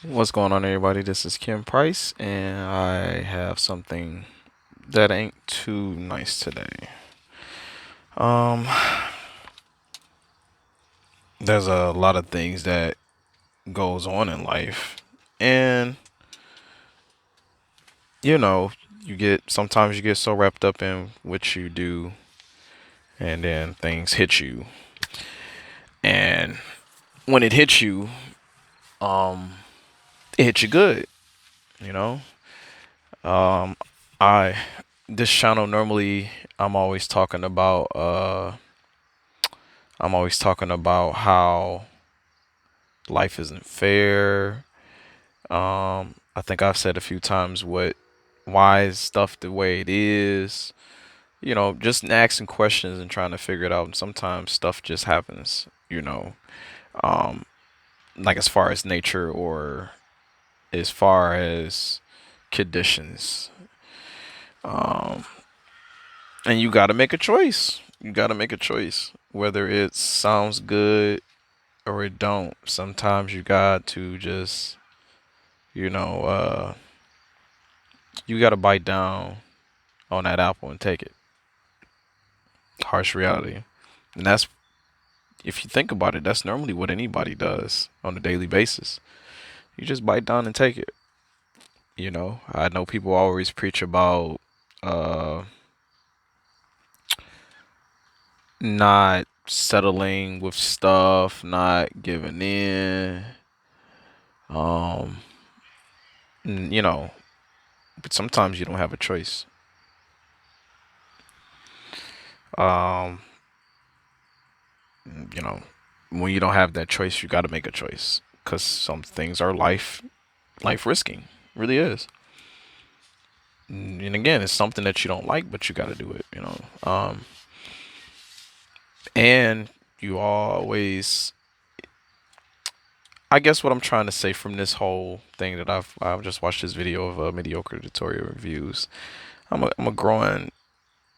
What's going on, everybody? This is Kim Price, and I have something that ain't too nice today. Um, there's a lot of things that goes on in life, and you know, sometimes you get so wrapped up in what you do, and then things hit you, and when it hits you, um, it hits you good, you know. Um, I this channel normally I'm always talking about how life isn't fair. I think I've said a few times why is stuff the way it is. Just asking questions and trying to figure it out. And sometimes stuff just happens. Um, like as far as nature or as far as conditions. Um, and you got to make a choice. You got to make a choice, whether it sounds good or it don't. Sometimes you got to just you know, you got to bite down on that apple and take it. Harsh reality. And that's, if you think about it, that's normally what anybody does on a daily basis. You just bite down and take it. I know people always preach about uh, not settling with stuff, not giving in. Um, n- you know, but sometimes you don't have a choice. Um, you know, when you don't have that choice, you got to make a choice because some things are life risking. Really is. And again, it's something that you don't like, but you got to do it. And you always, I guess what I'm trying to say from this whole thing that I've just watched this video of mediocre tutorial reviews. I'm a growing,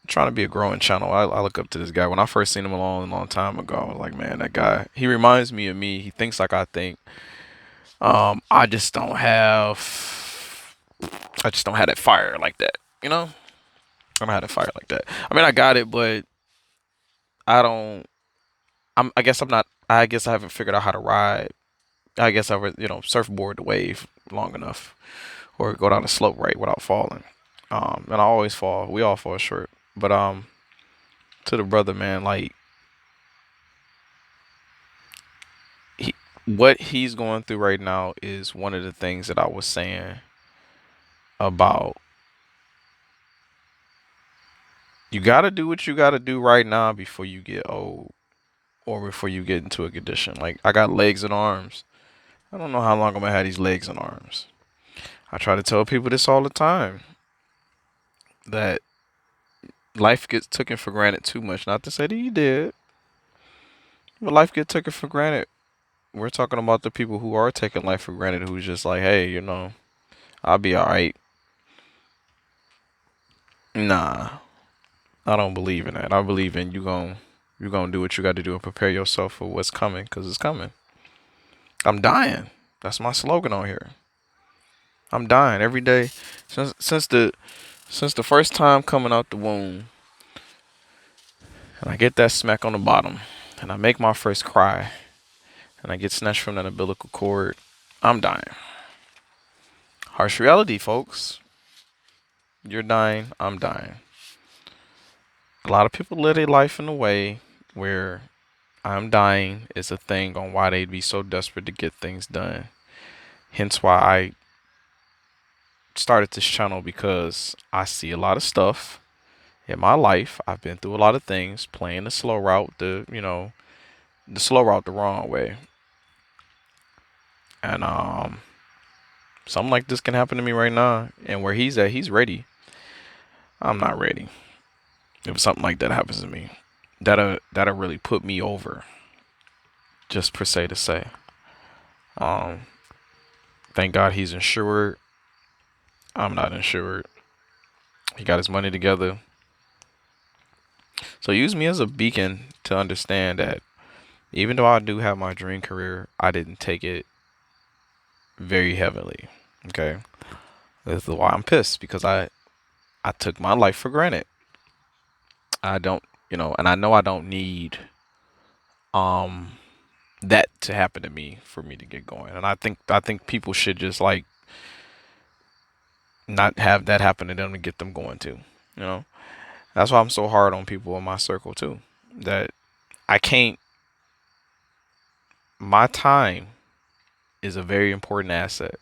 trying to be a growing channel. I look up to this guy. When I first seen him a long time ago, I was like, man, that guy. He reminds me of me. He thinks like I think. I just don't have. I just don't have that fire like that. I don't have that fire like that. I mean, I got it, but I don't. I guess I'm not. I guess I haven't figured out how to ride. I guess I would, surfboard the wave long enough, or go down the slope right without falling. And I always fall. We all fall short. But to the brother, man, like he, what he's going through right now is one of the things that I was saying about. You gotta do what you gotta do right now before you get old or before you get into a condition. Like I got legs and arms. I don't know how long I'm gonna have these legs and arms. I try to tell people this all the time that life gets taken for granted too much. Not to say that you did, but life gets taken for granted. We're talking about the people who are taking life for granted, who's just like, hey, I'll be all right. Nah, I don't believe in that. I believe in you gonna do what you got to do and prepare yourself for what's coming, cause it's coming. I'm dying. That's my slogan on here. I'm dying every day since the first time coming out the womb, and I get that smack on the bottom, and I make my first cry, and I get snatched from that umbilical cord. I'm dying. Harsh reality, folks. You're dying. I'm dying. A lot of people live their life in a way where I'm dying is a thing on why they'd be so desperate to get things done. Hence why I started this channel, because I see a lot of stuff in my life. I've been through a lot of things, playing the slow route, the slow route the wrong way. And something like this can happen to me right now. And where he's at, he's ready. I'm not ready. If something like that happens to me, that'll really put me over. Just per se to say. Um, thank God he's insured. I'm not insured. He got his money together. So use me as a beacon to understand that even though I do have my dream career, I didn't take it very heavily. Okay, this is why I'm pissed because I took my life for granted. I don't, and I know I don't need um that to happen to me for me to get going. And I think people should just like not have that happen to them to get them going too. You know, that's why I'm so hard on people in my circle too. That I can't. My time is a very important asset.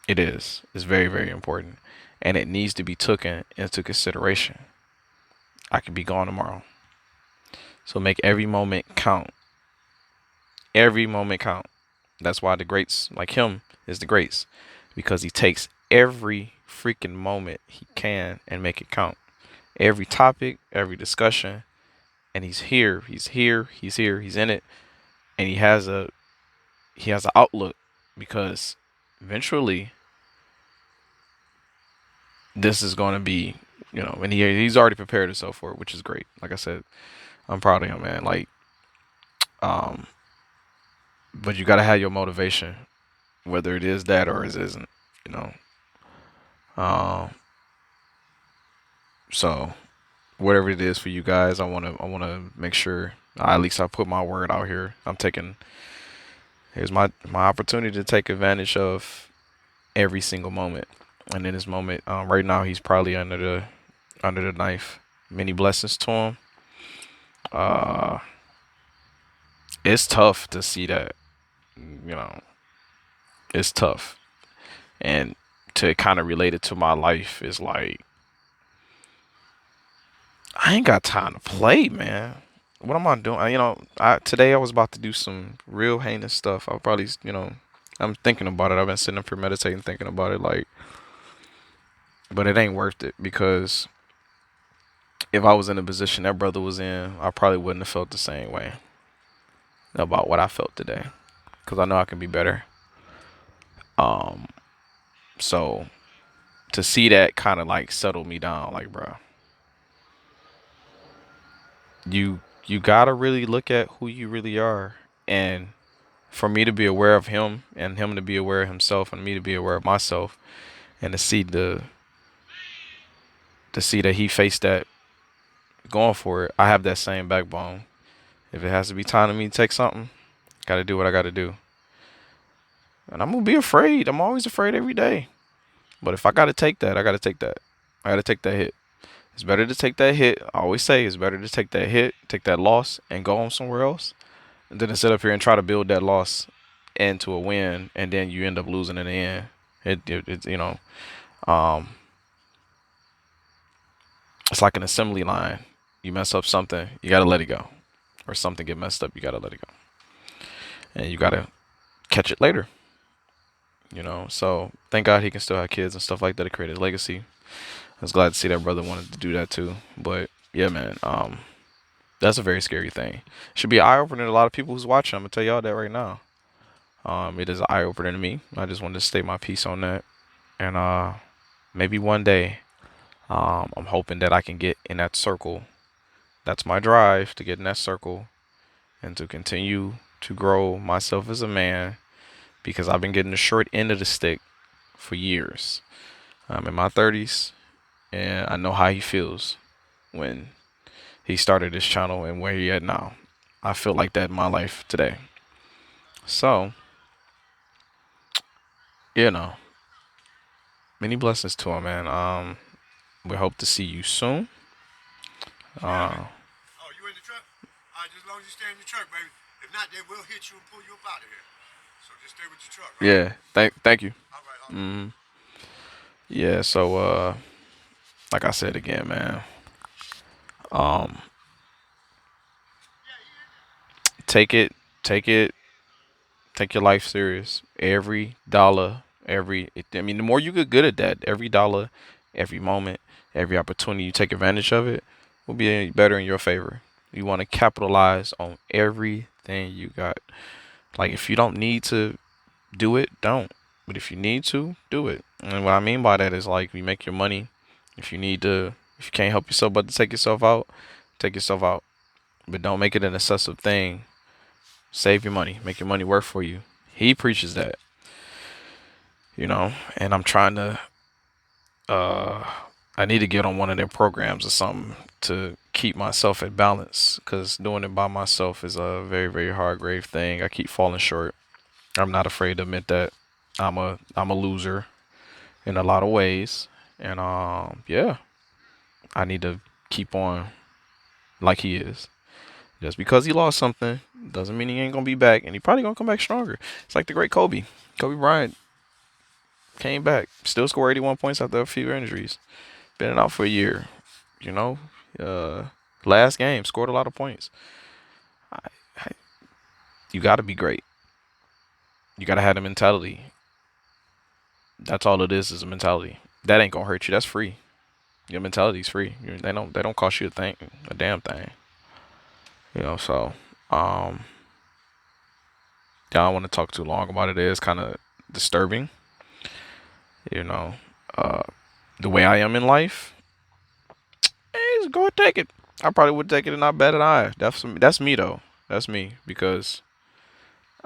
It is. It's very, very important. And it needs to be taken into consideration. I could be gone tomorrow. So make every moment count. Every moment count. That's why the greats, like him, is the greats. Because he takes every freaking moment he can and make it count. Every topic, every discussion. And he's here. He's here. He's here. He's in it. And he has an outlook because eventually this is going to be, and he's already prepared himself for it, which is great. Like I said, I'm proud of him, man. Like, um, but you got to have your motivation, whether it is that or it isn't, you know. Um, so whatever it is for you guys, I want to make sure at least I put my word out here. Here's my opportunity to take advantage of every single moment. And in this moment, right now he's probably under the knife. Many blessings to him. Uh, it's tough to see that. You know, it's tough, and to kind of relate it to my life is like I ain't got time to play, man. What am I doing? Today I was about to do some real heinous stuff. I'll probably, I'm thinking about it. I've been sitting up here meditating, thinking about it, like, but it ain't worth it because if I was in the position that brother was in, I probably wouldn't have felt the same way about what I felt today because I know I can be better. Um, so to see that kind of like settle me down, like, bro, you gotta really look at who you really are, and for me to be aware of him and him to be aware of himself and me to be aware of myself and to see that he faced that going for it, I have that same backbone. If it has to be time to me to take something, gotta do what I gotta do. And I'm gonna be afraid. I'm always afraid every day. But if I gotta take that, I gotta take that. I gotta take that hit. It's better to take that hit. I always say it's better to take that hit, take that loss, and go on somewhere else, than to sit up here and try to build that loss into a win, and then you end up losing in the end. Um, it's like an assembly line. You mess up something, you gotta let it go, or something get messed up, you gotta let it go, and you gotta catch it later. So thank God he can still have kids and stuff like that to create his legacy. I was glad to see that brother wanted to do that too. But yeah, man, that's a very scary thing. Should be an eye opener to a lot of people who's watching. I'm gonna tell y'all that right now. It is an eye opener to me. I just wanted to state my piece on that, and maybe one day, I'm hoping that I can get in that circle. That's my drive to get in that circle and to continue to grow myself as a man because I've been getting the short end of the stick for years. I'm in my 30s, and I know how he feels when he started this channel and where he at now. I feel like that in my life today. So, you know, many blessings to him, man. We hope to see you soon. Uh, Oh, you in the truck? All right, just as long as you stay in your truck, baby. If not, they will hit you and pull you up out of here. So just stay with your truck, right? yeah, thank you. All right, all right. Mm, yeah, so like I said again, man. Um, take it, take it, take your life serious. Every dollar, I mean, the more you get good at that, every dollar, every moment, every opportunity you take advantage of it will be better in your favor. You want to capitalize on everything you got. Like if you don't need to do it, don't. But if you need to, do it. And what I mean by that is like you make your money. If you can't help yourself but to take yourself out, take yourself out. But don't make it an excessive thing. Save your money. Make your money work for you. He preaches that, you know, and I'm trying to uh I need to get on one of their programs or something to keep myself at balance because doing it by myself is a very, very hard, grave thing. I keep falling short. I'm not afraid to admit that I'm a loser in a lot of ways, and yeah, I need to keep on like he is. Just because he lost something doesn't mean he ain't gonna be back, and he probably gonna come back stronger. It's like the great Kobe. Kobe Bryant came back, still scored 81 points after a few injuries. Been out for a year, you know. Uh, last game scored a lot of points. I, I, you got to be great. You got to have the mentality. That's all it is a mentality. That ain't gonna hurt you. That's free. Your mentality's free. They don't cost you a damn thing. You know. So um, yeah, I don't want to talk too long about it. It is kind of disturbing. You know, uh, the way I am in life. Just go and take it. I probably would take it and not bat an eye. That's me though. That's me because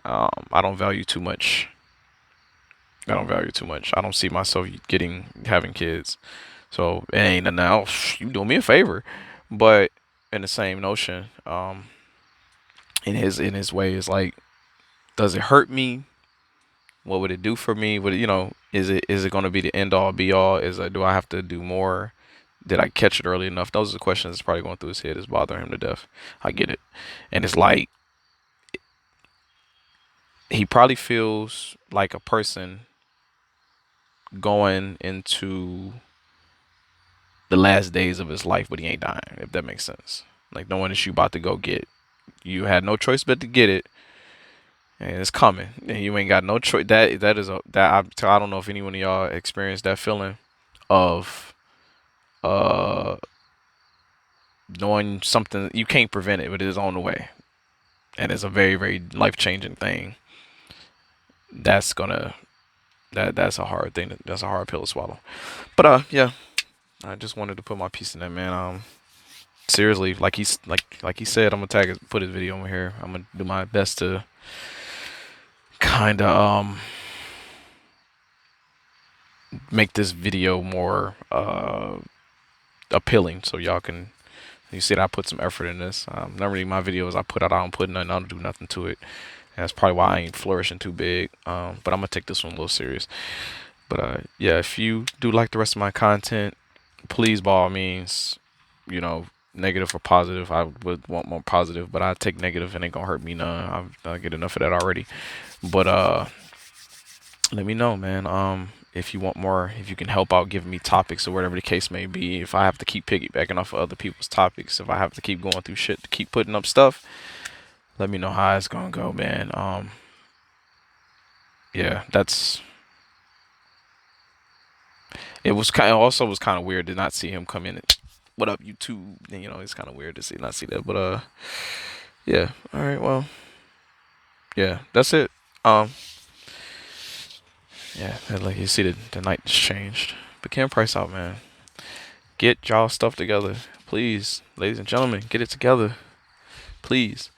I don't value too much. I don't value too much. I don't see myself having kids. So it ain't a now. You doing me a favor, but in the same notion, in his way, it's like, does it hurt me? What would it do for me? Would it, is it going to be the end all be all? Do I have to do more? Did I catch it early enough? Those are the questions that's probably going through his head. Is bothering him to death. I get it, and it's like he probably feels like a person going into the last days of his life, but he ain't dying. If that makes sense. Like knowing that you about to go get, you had no choice but to get it, and it's coming, and you ain't got no choice. That is a that I don't know if anyone of y'all experienced that feeling of uh knowing something you can't prevent it, but it is on the way, and it's a very, very life changing thing. That's gonna that's a hard thing. That's a hard pill to swallow. But yeah, I just wanted to put my piece in that, man. Seriously, like he said, I'm gonna put his video over here. I'm gonna do my best to kind of make this video more appealing, so y'all can. You see that I put some effort in this. Normally my videos I put out, I don't put nothing, I don't do nothing to it. And that's probably why I ain't flourishing too big. But I'm gonna take this one a little serious. But yeah, if you do like the rest of my content, please, by all means, you know, negative or positive. I would want more positive, but I take negative and it ain't gonna hurt me none. I get enough of that already. But let me know, man. If you want more, if you can help out giving me topics or whatever the case may be. If I have to keep piggybacking off of other people's topics, if I have to keep going through shit to keep putting up stuff, let me know how it's gonna go, man. Yeah, that's. It was kind of also was kind of weird to not see him come in. What up, YouTube? And, it's kind of weird to not see that. But yeah. All right. Well, yeah, that's it. Um, yeah, and like you see, the night just changed. But Cam Price out, man. Get y'all stuff together, please, ladies and gentlemen. Get it together, please.